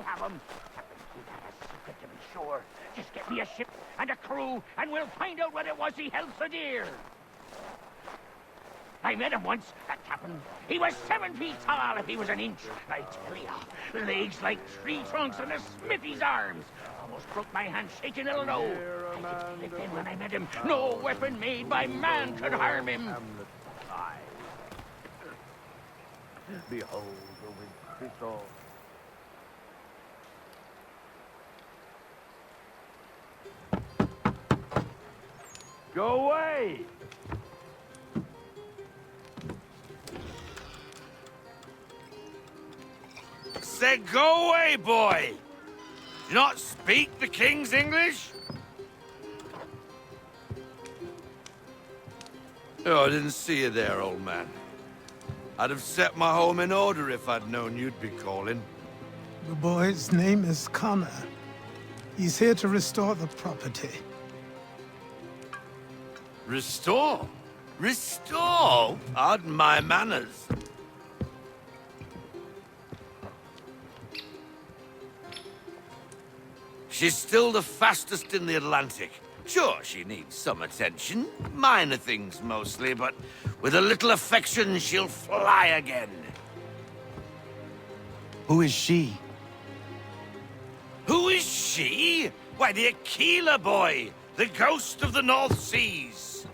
have him. Captain, he had a secret to be sure. Just get me a ship and a crew, and we'll find out what it was he held so dear. I met him once, that captain. He was 7 feet tall if he was an inch. I tell ya, legs like tree trunks and a smithy's arms. Almost broke my hand shaking a low. I could feel it then when I met him. No weapon made by man could harm him. Behold the wintry thaw. Go away! Said go away, boy! Do you not speak the king's English? Oh, I didn't see you there, old man. I'd have set my home in order if I'd known you'd be calling. The boy's name is Connor. He's here to restore the property. Restore? Restore? Pardon my manners. She's still the fastest in the Atlantic. Sure, she needs some attention. Minor things mostly, but with a little affection, she'll fly again. Who is she? Who is she? Why, the Aquila boy, the ghost of the North Seas.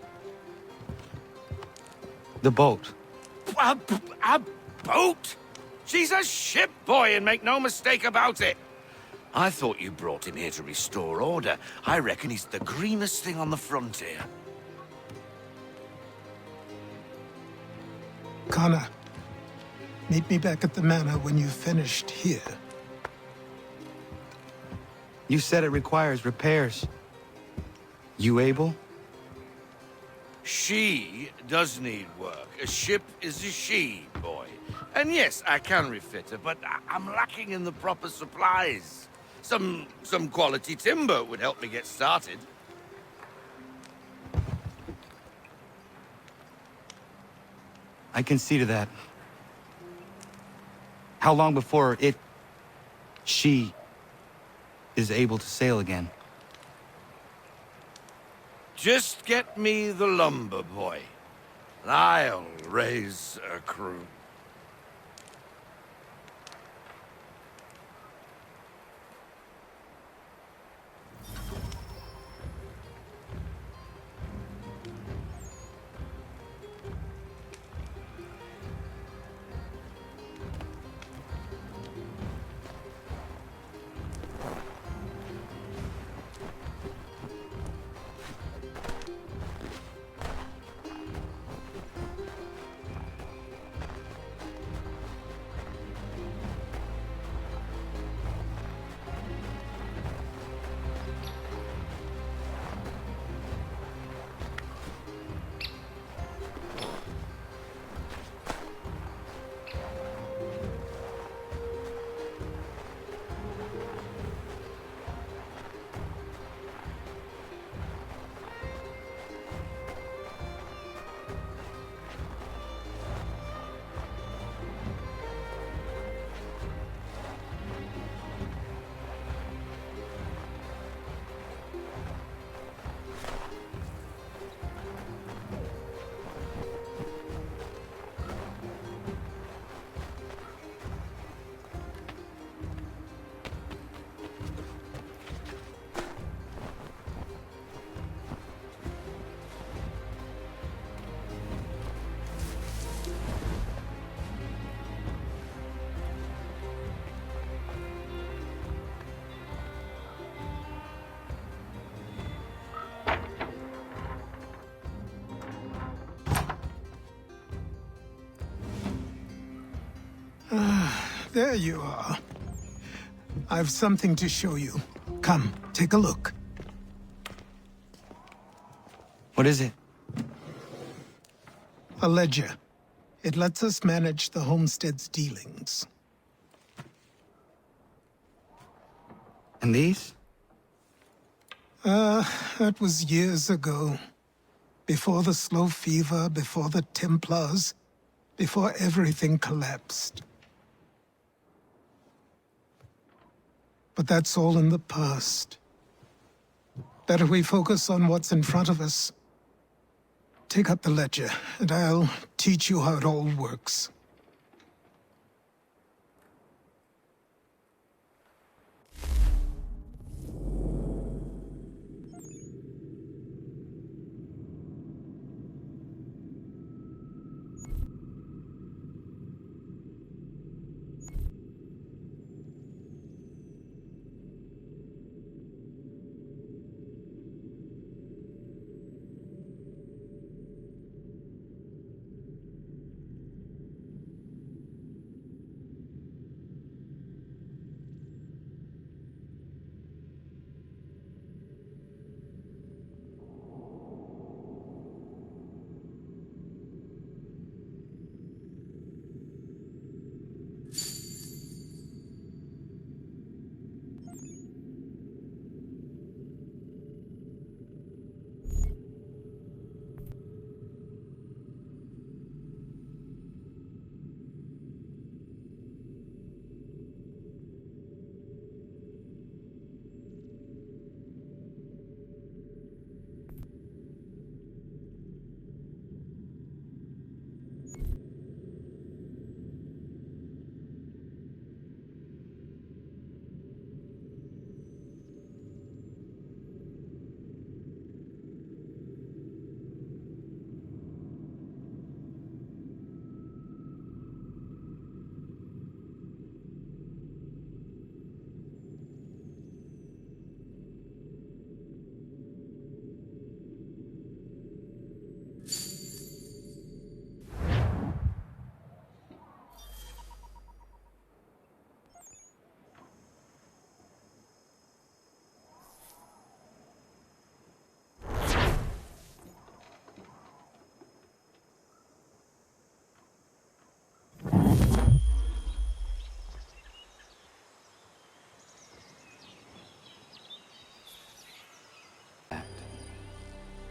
The boat. A boat? She's a ship, boy, and make no mistake about it. I thought you brought him here to restore order. I reckon he's the greenest thing on the frontier. Connor, meet me back at the manor when you've finished here. You said it requires repairs. You able? She does need work. A ship is a she, boy. And yes, I can refit her, but I'm lacking in the proper supplies. Some quality timber would help me get started. I can see to that. How long before she is able to sail again? Just get me the lumber, boy, and I'll raise a crew. There you are. I've something to show you. Come, take a look. What is it? A ledger. It lets us manage the homestead's dealings. And these? That was years ago. Before the slow fever, before the Templars, before everything collapsed. But that's all in the past. Better we focus on what's in front of us. Take up the ledger, and I'll teach you how it all works.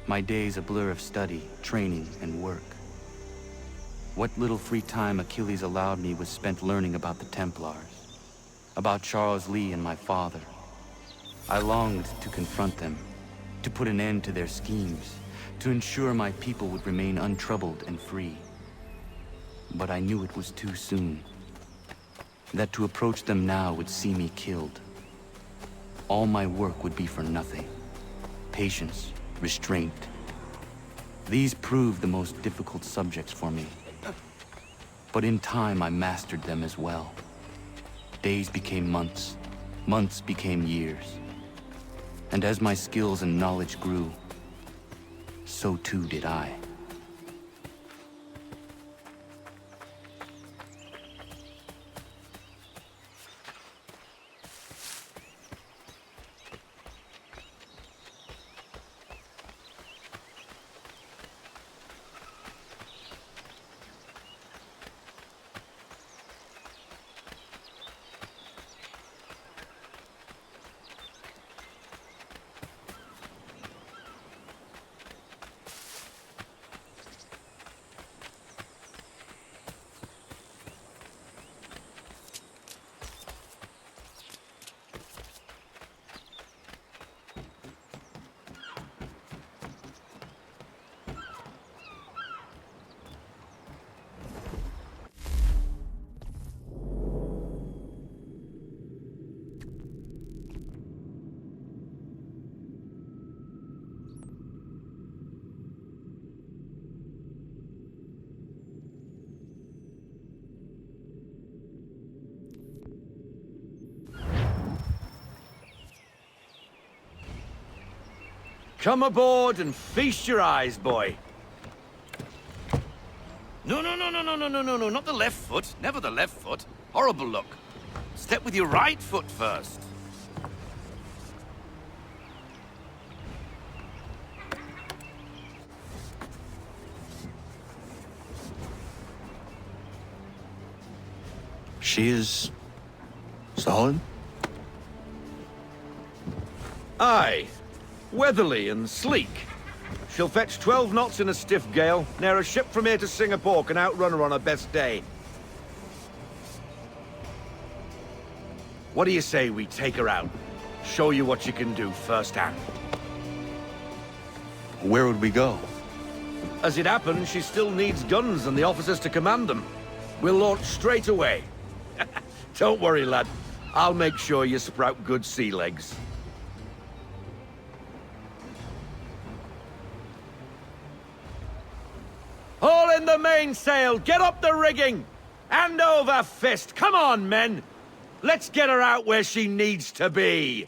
My days a blur of study, training, and work. What little free time Achilles allowed me was spent learning about the Templars, about Charles Lee and my father. I longed to confront them, to put an end to their schemes, to ensure my people would remain untroubled and free. But I knew it was too soon, that to approach them now would see me killed. All my work would be for nothing. Patience, restraint. These proved the most difficult subjects for me. But in time, I mastered them as well. Days became months, months became years. And as my skills and knowledge grew, so too did I. Come aboard and feast your eyes, boy. No, not the left foot. Never the left foot. Horrible look. Step with your right foot first. She is solid? Aye. Weatherly and sleek. She'll fetch 12 knots in a stiff gale, ne'er a ship from here to Singapore can outrun her on her best day. What do you say we take her out? Show you what you can do firsthand. Where would we go? As it happens, she still needs guns and the officers to command them. We'll launch straight away. Don't worry, lad. I'll make sure you sprout good sea legs. All in the mainsail! Get up the rigging! Hand over fist! Come on, men! Let's get her out where she needs to be!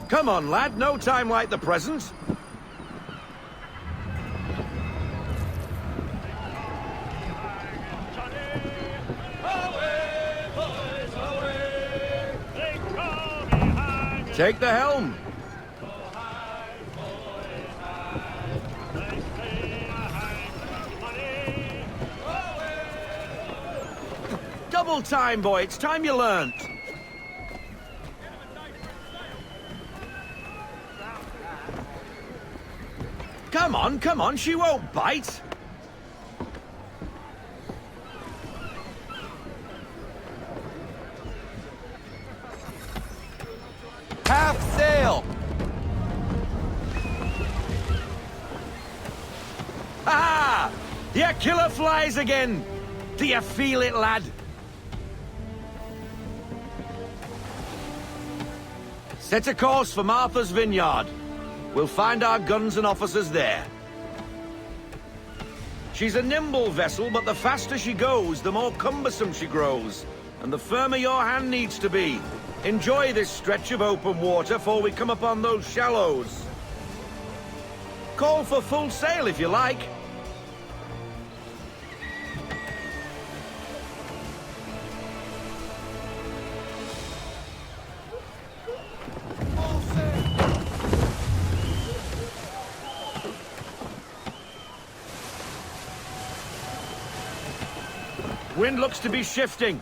Come on, lad. No time like the present. Take the helm. Double time, boy. It's time you learned. Come on, she won't bite. Half sail! Ha! Your killer flies again! Do you feel it, lad? Set a course for Martha's Vineyard. We'll find our guns and officers there. She's a nimble vessel, but the faster she goes, the more cumbersome she grows. And the firmer your hand needs to be. Enjoy this stretch of open water before we come upon those shallows. Call for full sail if you like. Wind looks to be shifting.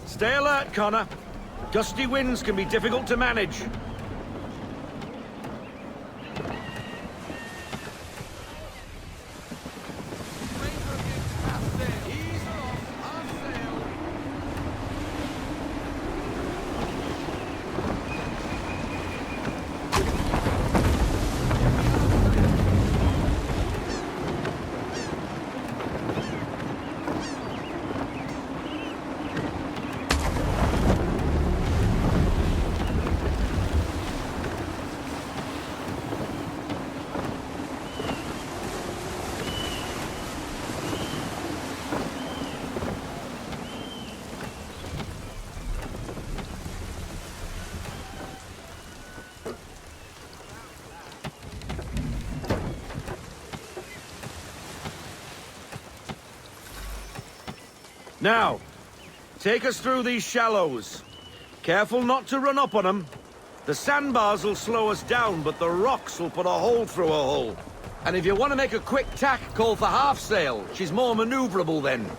Stay alert, Connor. Gusty winds can be difficult to manage. Now, take us through these shallows. Careful not to run up on them. The sandbars will slow us down, but the rocks will put a hole through a hull. And if you want to make a quick tack, call for half sail. She's more maneuverable then.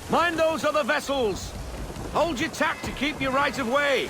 Mind those other vessels! Hold your tack to keep your right of way!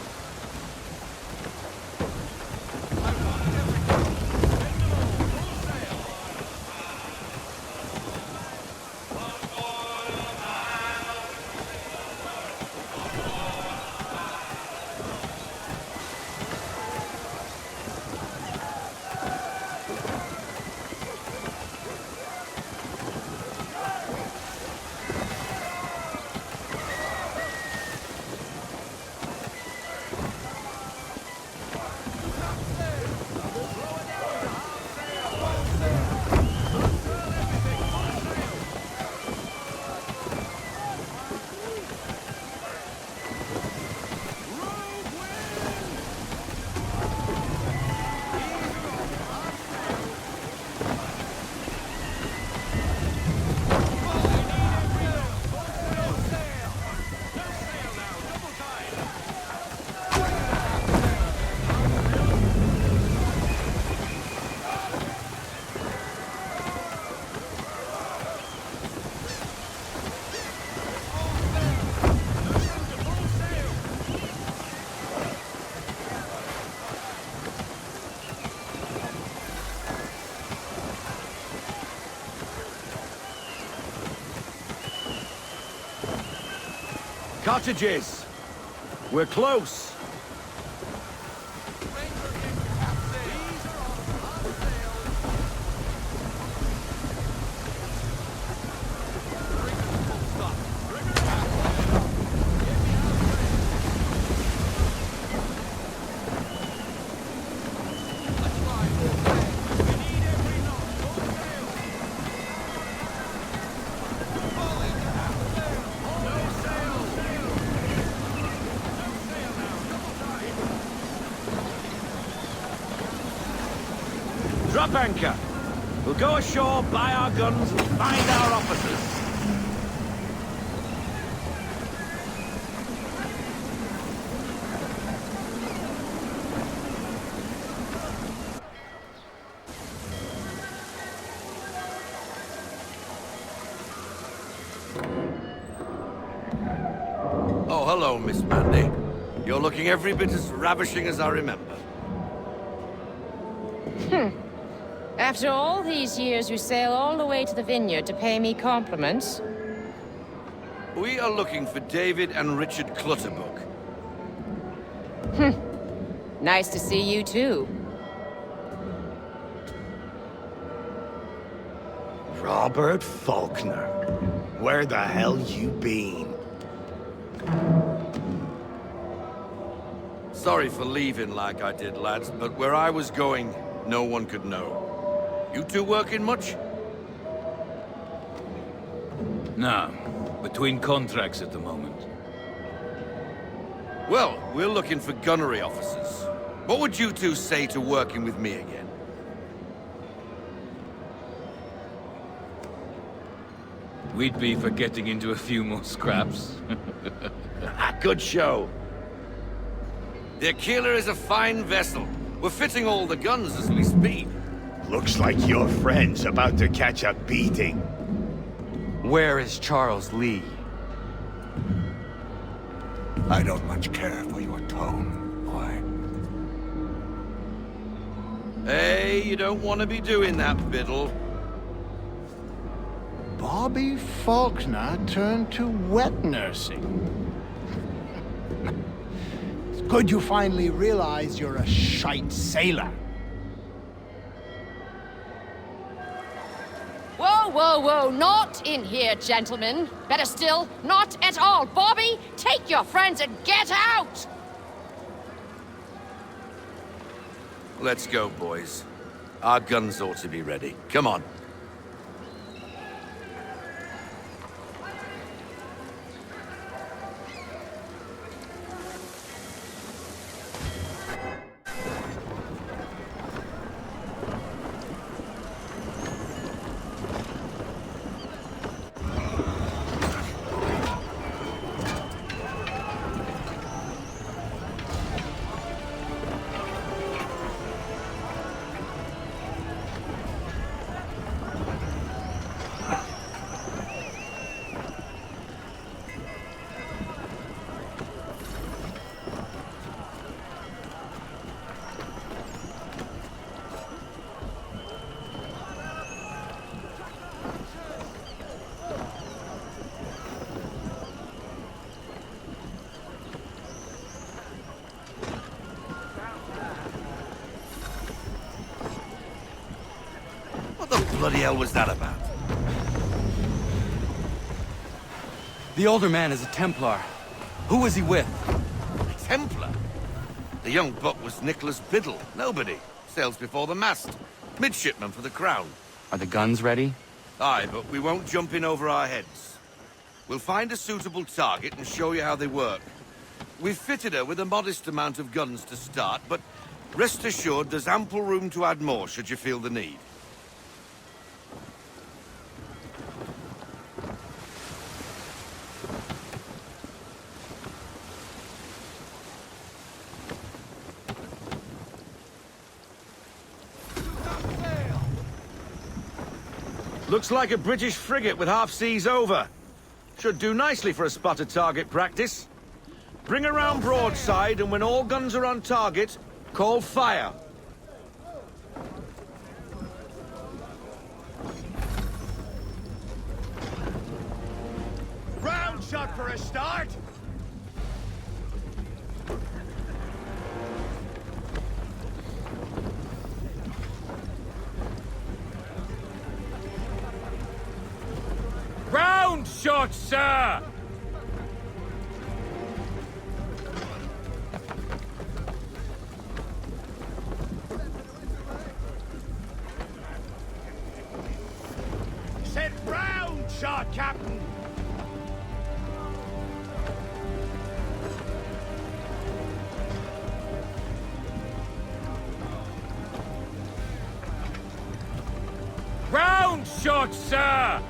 Cottages. We're close. Drop anchor. We'll go ashore, buy our guns, and find our officers. Oh, hello, Miss Mandy. You're looking every bit as ravishing as I remember. After all these years, you sail all the way to the vineyard to pay me compliments? We are looking for David and Richard Clutterbuck. Nice to see you, too. Robert Faulkner. Where the hell you been? Sorry for leaving like I did, lads, but where I was going, no one could know. You two working much? Nah, between contracts at the moment. Well, we're looking for gunnery officers. What would you two say to working with me again? We'd be for getting into a few more scraps. Good show. The Aquila is a fine vessel. We're fitting all the guns as we speak. Looks like your friend's about to catch a beating. Where is Charles Lee? I don't much care for your tone, boy. Hey, you don't want to be doing that, Biddle. Bobby Faulkner turned to wet nursing. It's good you finally realize you're a shite sailor. Whoa, whoa, whoa, not in here, gentlemen. Better still, not at all. Bobby, take your friends and get out! Let's go, boys. Our guns ought to be ready. Come on. What the bloody hell was that about? The older man is a Templar. Who was he with? Templar? The young buck was Nicholas Biddle. Nobody. Sails before the mast. Midshipman for the Crown. Are the guns ready? Aye, but we won't jump in over our heads. We'll find a suitable target and show you how they work. We've fitted her with a modest amount of guns to start, but rest assured there's ample room to add more should you feel the need. Looks like a British frigate with half seas over. Should do nicely for a spotted target practice. Bring around broadside, and when all guns are on target, call fire. Round shot for a start. shot, sir! Said round shot, Captain. Round shot, sir!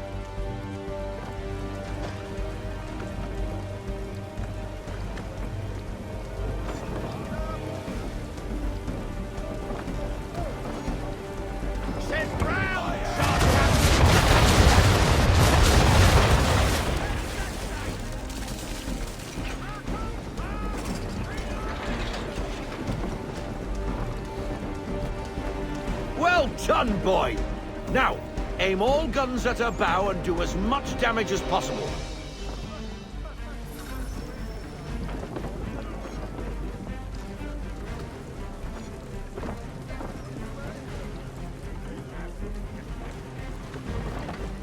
Said round shot, Captain. Well done, boy! Now, aim all guns at her bow and do as much damage as possible.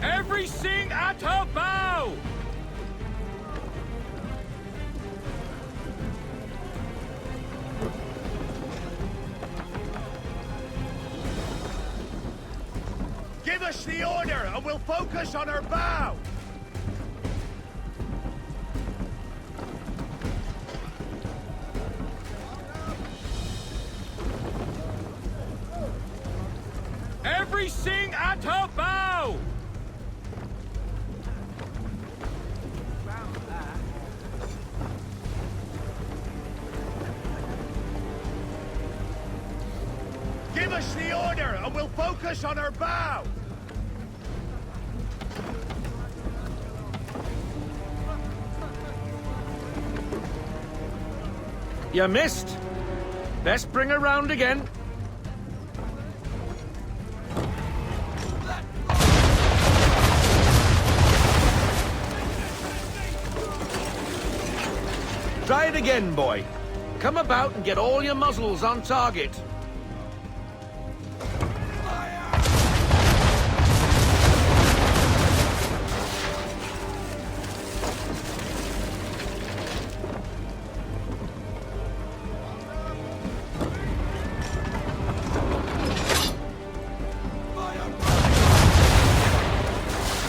Everything at her bow! Give us the order and we'll focus on her bow. Everything at her bow! Give us the order and we'll focus on her bow. You missed. Best bring her round again. Try it again, boy. Come about and get all your muzzles on target.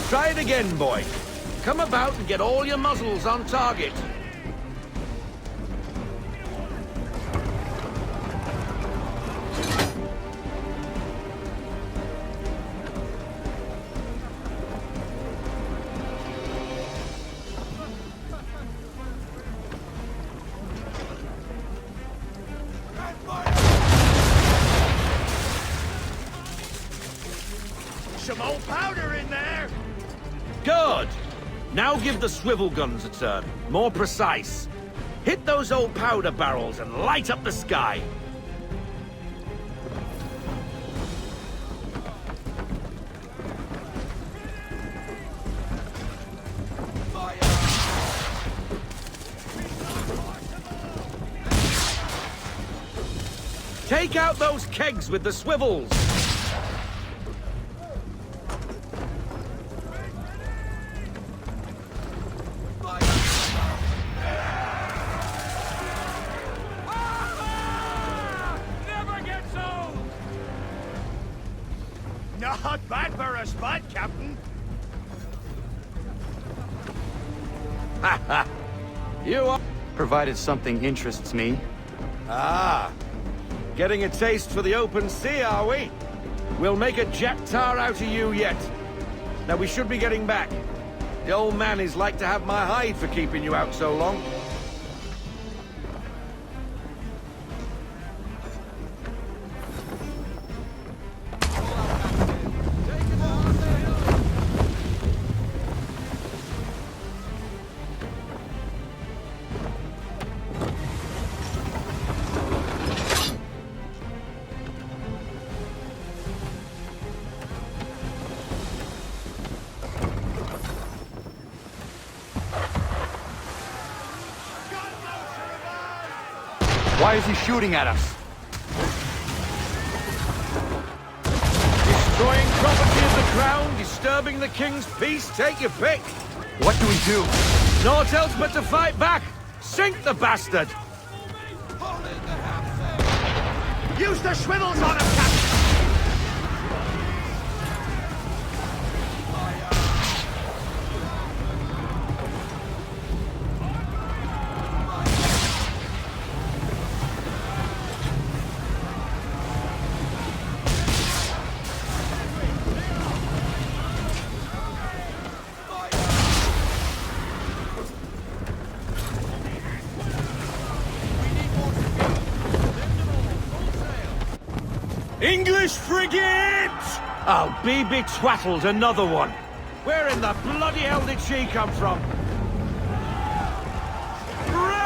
Try it again, boy. Come about and get all your muzzles on target. Some old powder in there. Good! Now give the swivel guns a turn. More precise. Hit those old powder barrels and light up the sky. Take out those kegs with the swivels. Not bad for a spot, Captain. Ha ha! You are... Provided something interests me. Ah! Getting a taste for the open sea, are we? We'll make a jack tar out of you yet. Now we should be getting back. The old man is like to have my hide for keeping you out so long. Why is he shooting at us? Destroying property of the crown, disturbing the king's peace, take your pick. What do we do? Naught else but to fight back! Sink the bastard! Use the swivels on him, Captain! English frigate! Oh, be twaddled, another one. Where in the bloody hell did she come from? Race!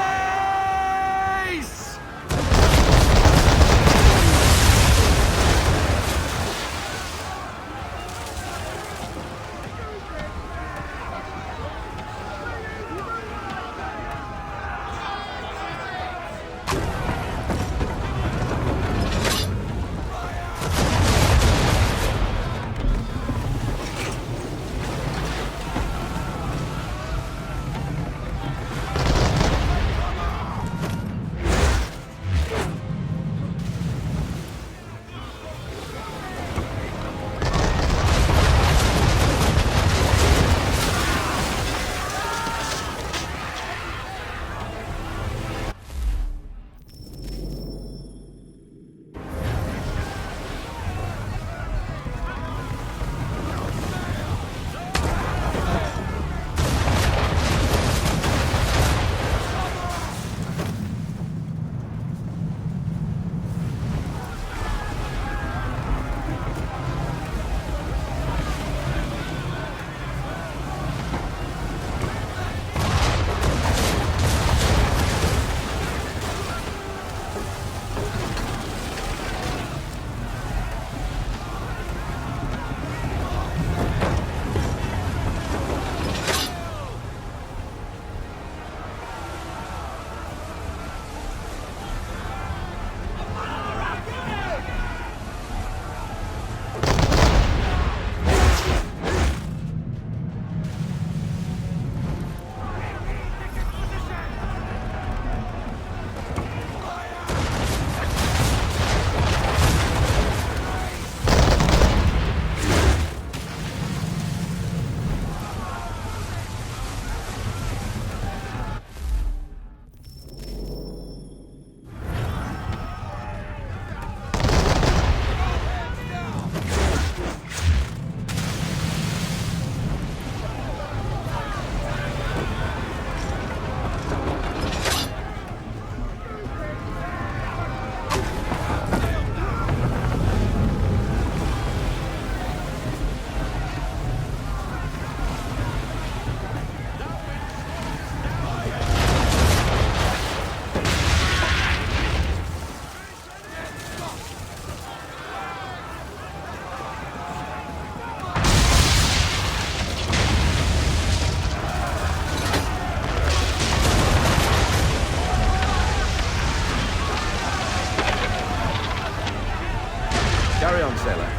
Carry on, sailor.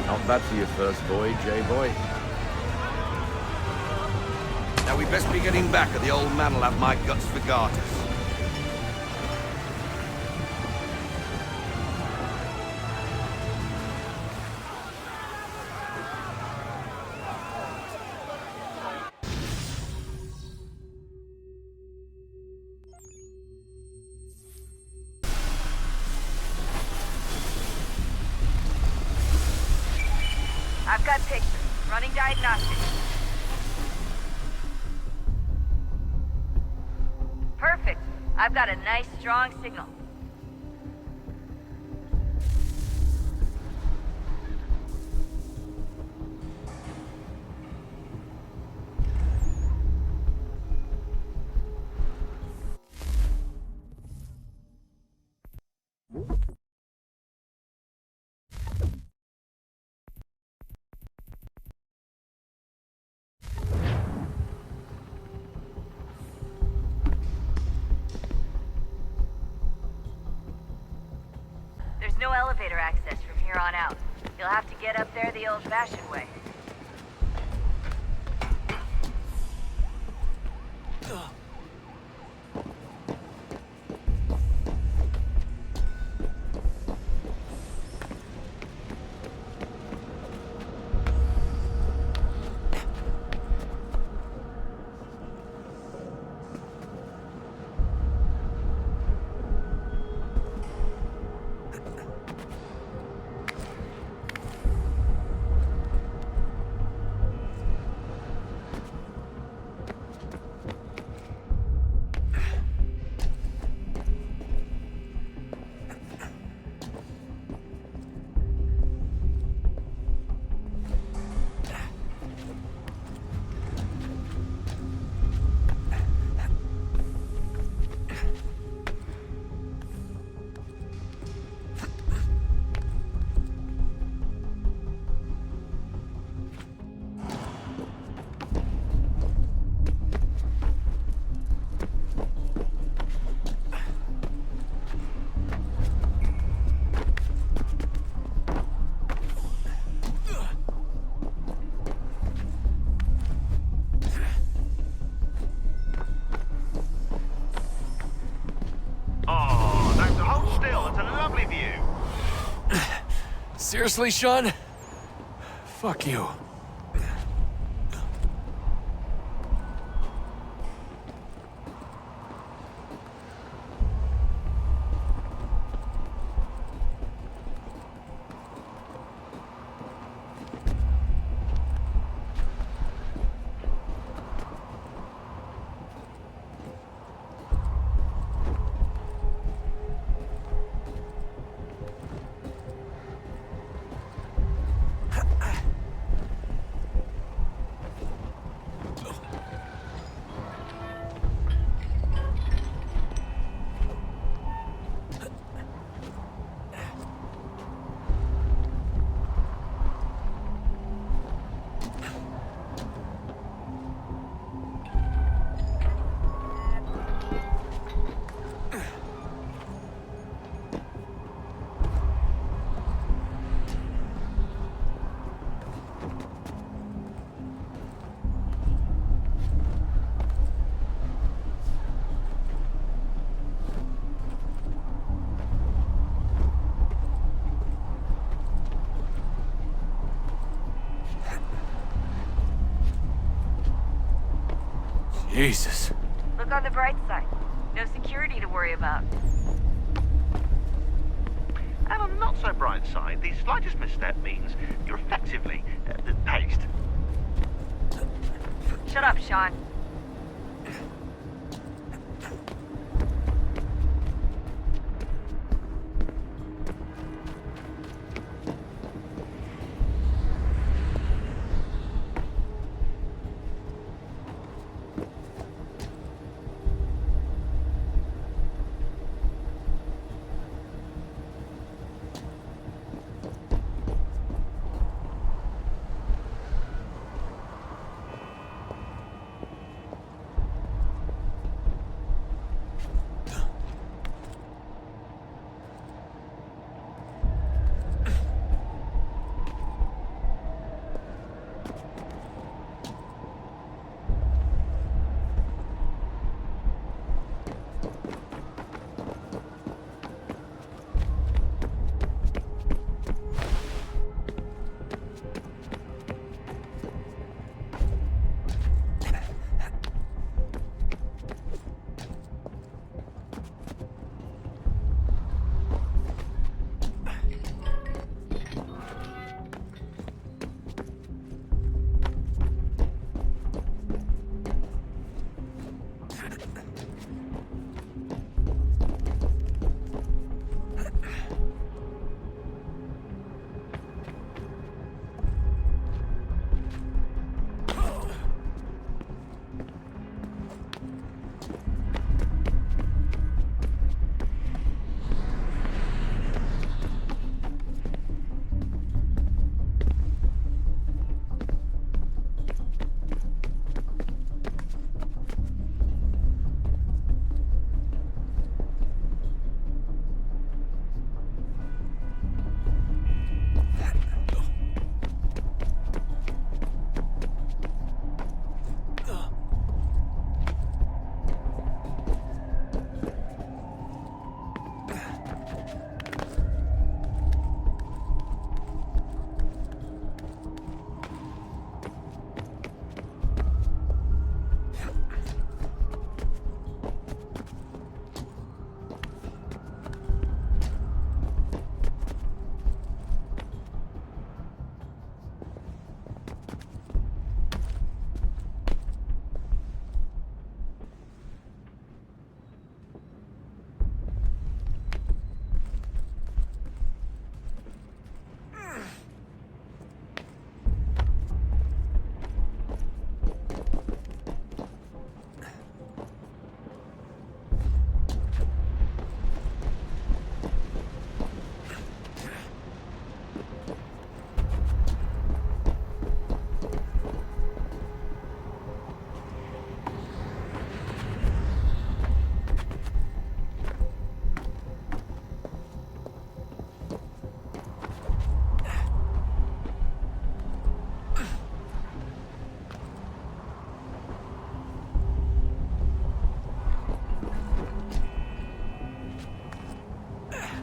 Not bad for your first voyage, eh, boy? Now we best be getting back, or the old man'll have my guts for garters. I've got pictures. Running diagnostics. Perfect. I've got a nice, strong signal. There's no elevator access from here on out. You'll have to get up there the old-fashioned way. Seriously, Sean? Fuck you. Jesus. Look on the bright side. No security to worry about. And on the not-so-bright side, the slightest misstep means you're effectively paced. Shut up, Sean.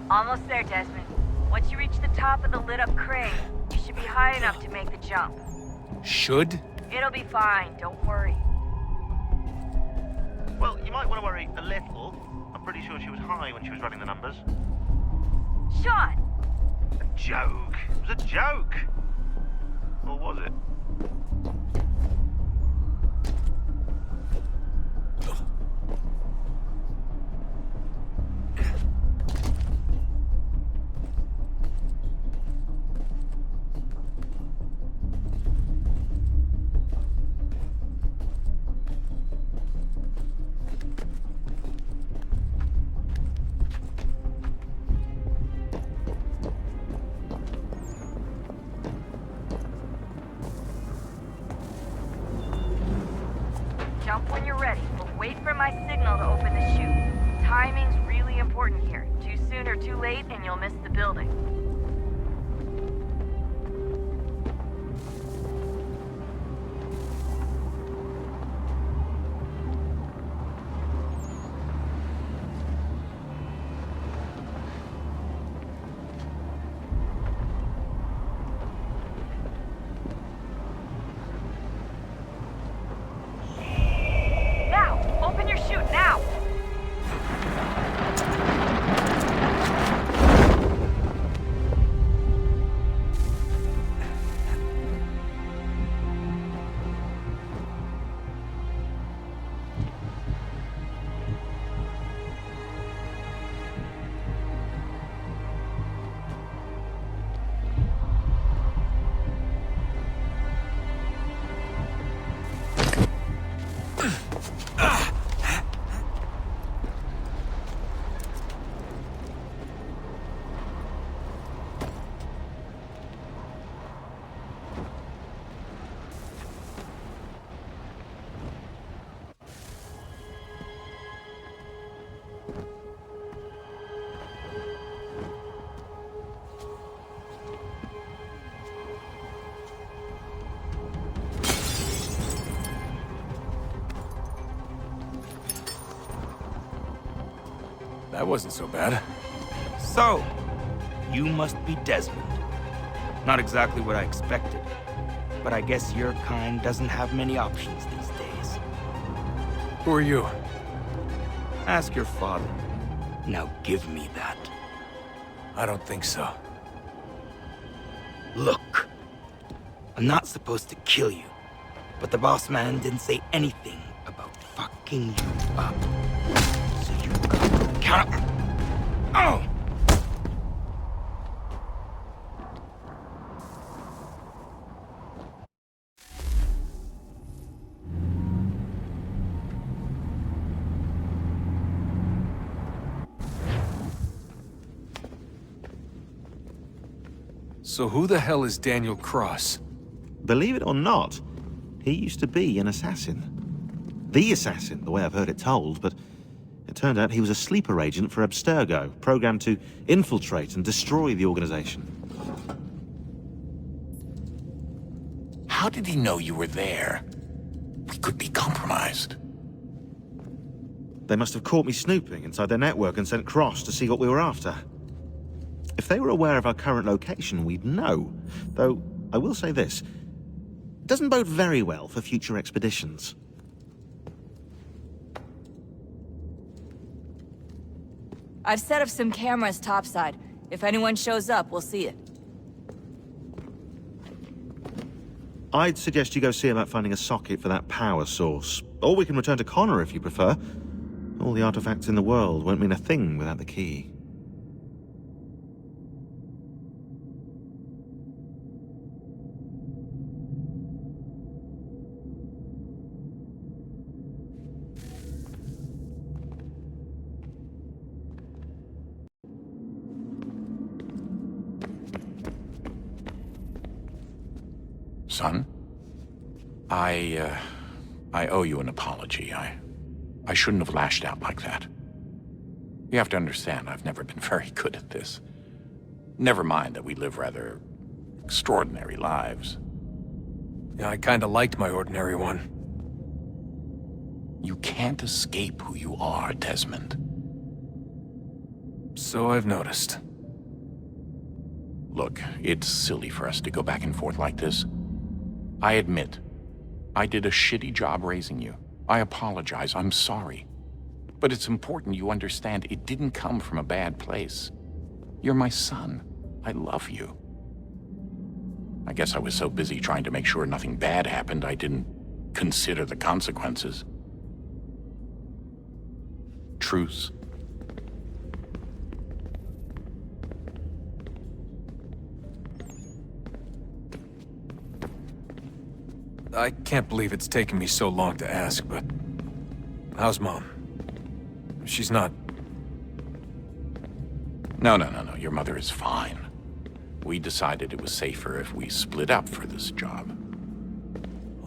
Almost there, Desmond. Once you reach the top of the lit-up crane, you should be high enough to make the jump. Should? It'll be fine, don't worry. Well, you might want to worry a little. I'm pretty sure she was high when she was running the numbers. Sean! A joke. It was a joke. Or was it? Jump when you're ready, but wait for my signal to open the chute. Timing's really important here. Too soon or too late, and you'll miss the building. Open your chute now! That wasn't so bad. So, you must be Desmond. Not exactly what I expected, but I guess your kind doesn't have many options these days. Who are you? Ask your father. Now give me that. I don't think so. Look, I'm not supposed to kill you, but the boss man didn't say anything about fucking you up. So you gotta count up. Oh! So who the hell is Daniel Cross? Believe it or not, he used to be an assassin. The assassin, the way I've heard it told, but it turned out he was a sleeper agent for Abstergo, programmed to infiltrate and destroy the organization. How did he know you were there? We could be compromised. They must have caught me snooping inside their network and sent Cross to see what we were after. If they were aware of our current location, we'd know. Though, I will say this. It doesn't bode very well for future expeditions. I've set up some cameras topside. If anyone shows up, we'll see it. I'd suggest you go see about finding a socket for that power source. Or we can return to Connor if you prefer. All the artifacts in the world won't mean a thing without the key. Son, I owe you an apology. I shouldn't have lashed out like that. You have to understand, I've never been very good at this. Never mind that we live rather extraordinary lives. Yeah, I kinda liked my ordinary one. You can't escape who you are, Desmond. So I've noticed. Look, it's silly for us to go back and forth like this. I admit, I did a shitty job raising you. I apologize, I'm sorry. But it's important you understand it didn't come from a bad place. You're my son. I love you. I guess I was so busy trying to make sure nothing bad happened, I didn't consider the consequences. Truce. I can't believe it's taken me so long to ask, but... how's Mom? She's not... No. Your mother is fine. We decided it was safer if we split up for this job.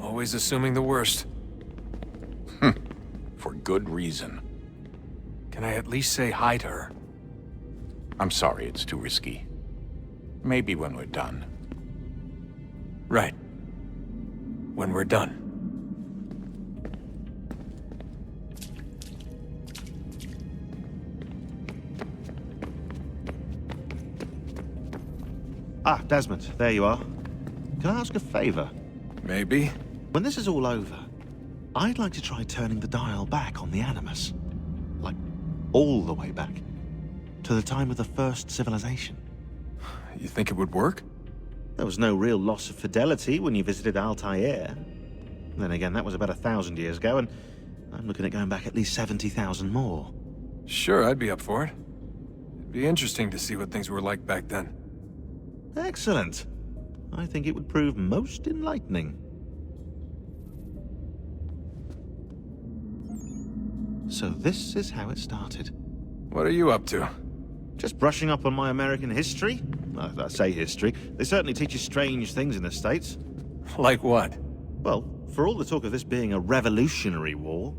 Always assuming the worst. For good reason. Can I at least say hi to her? I'm sorry, it's too risky. Maybe when we're done. Right. When we're done. Ah, Desmond, there you are. Can I ask a favor? Maybe. When this is all over, I'd like to try turning the dial back on the Animus. Like, all the way back. To the time of the first civilization. You think it would work? There was no real loss of fidelity when you visited Altair. Then again, that was about 1,000 years ago, and I'm looking at going back at least 70,000 more. Sure, I'd be up for it. It'd be interesting to see what things were like back then. Excellent. I think it would prove most enlightening. So this is how it started. What are you up to? Just brushing up on my American history. I say history. They certainly teach you strange things in the States. Like what? Well, for all the talk of this being a revolutionary war,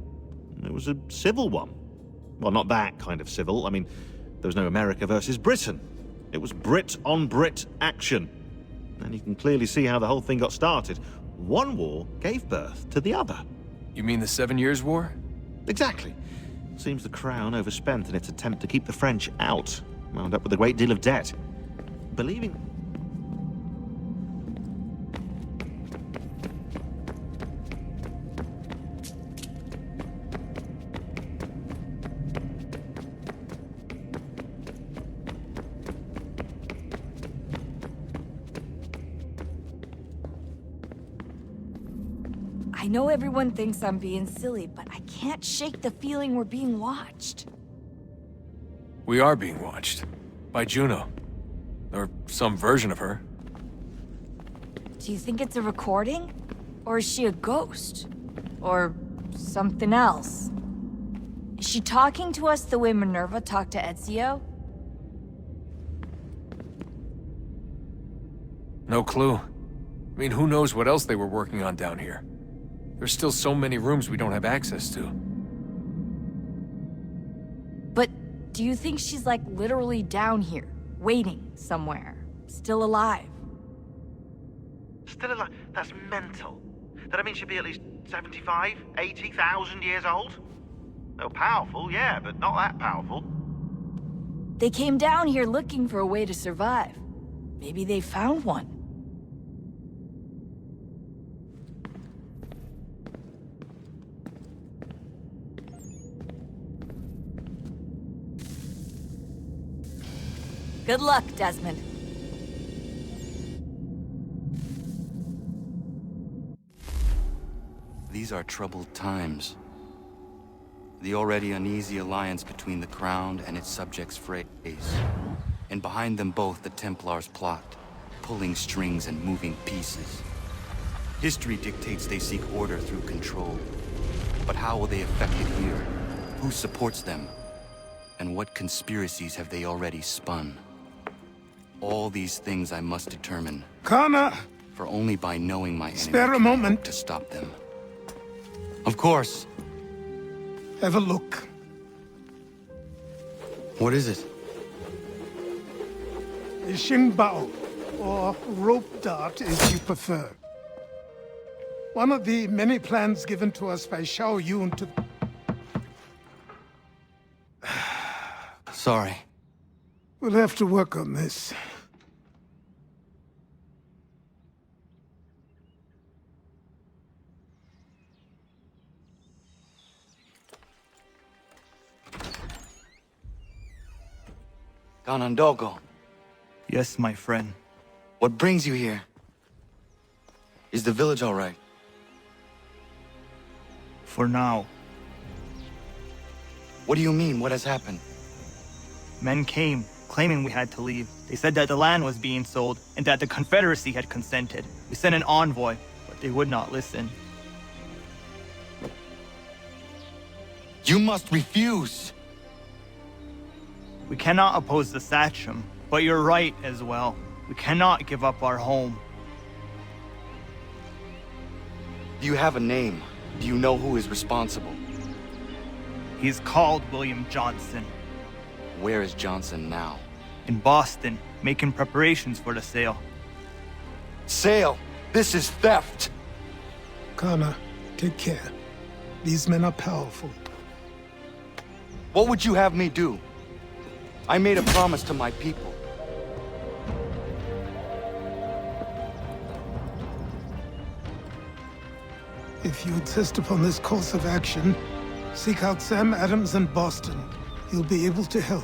it was a civil one. Well, not that kind of civil. I mean, there was no America versus Britain. It was Brit on Brit action. And you can clearly see how the whole thing got started. One war gave birth to the other. You mean the 7 Years' War? Exactly. Seems the Crown overspent in its attempt to keep the French out. Wound up with a great deal of debt. Believing... I know everyone thinks I'm being silly, but I can't shake the feeling we're being watched. We are being watched. By Juno. Or some version of her. Do you think it's a recording? Or is she a ghost? Or something else? Is she talking to us the way Minerva talked to Ezio? No clue. I mean, who knows what else they were working on down here? There's still so many rooms we don't have access to. But do you think she's like literally down here, waiting somewhere, still alive? Still alive? That's mental. That means she'd be at least 75, 80,000 years old? Oh, powerful, yeah, but not that powerful. They came down here looking for a way to survive. Maybe they found one. Good luck, Desmond. These are troubled times. The already uneasy alliance between the Crown and its subjects frays. And behind them both the Templars plot, pulling strings and moving pieces. History dictates they seek order through control. But how will they affect it here? Who supports them? And what conspiracies have they already spun? All these things I must determine. Connor! For only by knowing my enemy Spare a moment to stop them. Of course. Have a look. What is it? A Xingbao, or rope dart as you prefer. One of the many plans given to us by Xiao Yun to... Sorry. We'll have to work on this. Ganondogo, Yes, my friend. what brings you here? Is the village all right? For now. What do you mean? What has happened? Men came, claiming we had to leave. They said that the land was being sold, and that the Confederacy had consented. We sent an envoy, but they would not listen. You must refuse! We cannot oppose the Sachem, but you're right as well. We cannot give up our home. Do you have a name? Do you know who is responsible? He's called William Johnson. Where is Johnson now? In Boston, making preparations for the sale. Sale! This is theft! Kana, take care. These men are powerful. What would you have me do? I made a promise to my people. If you insist upon this course of action, seek out Sam Adams in Boston. He'll be able to help.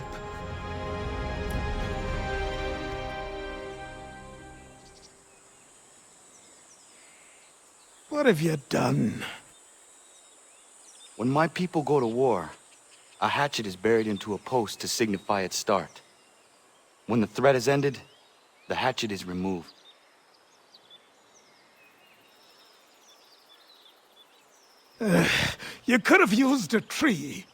What have you done? When my people go to war, a hatchet is buried into a post to signify its start. When the threat is ended, the hatchet is removed. You could have used a tree.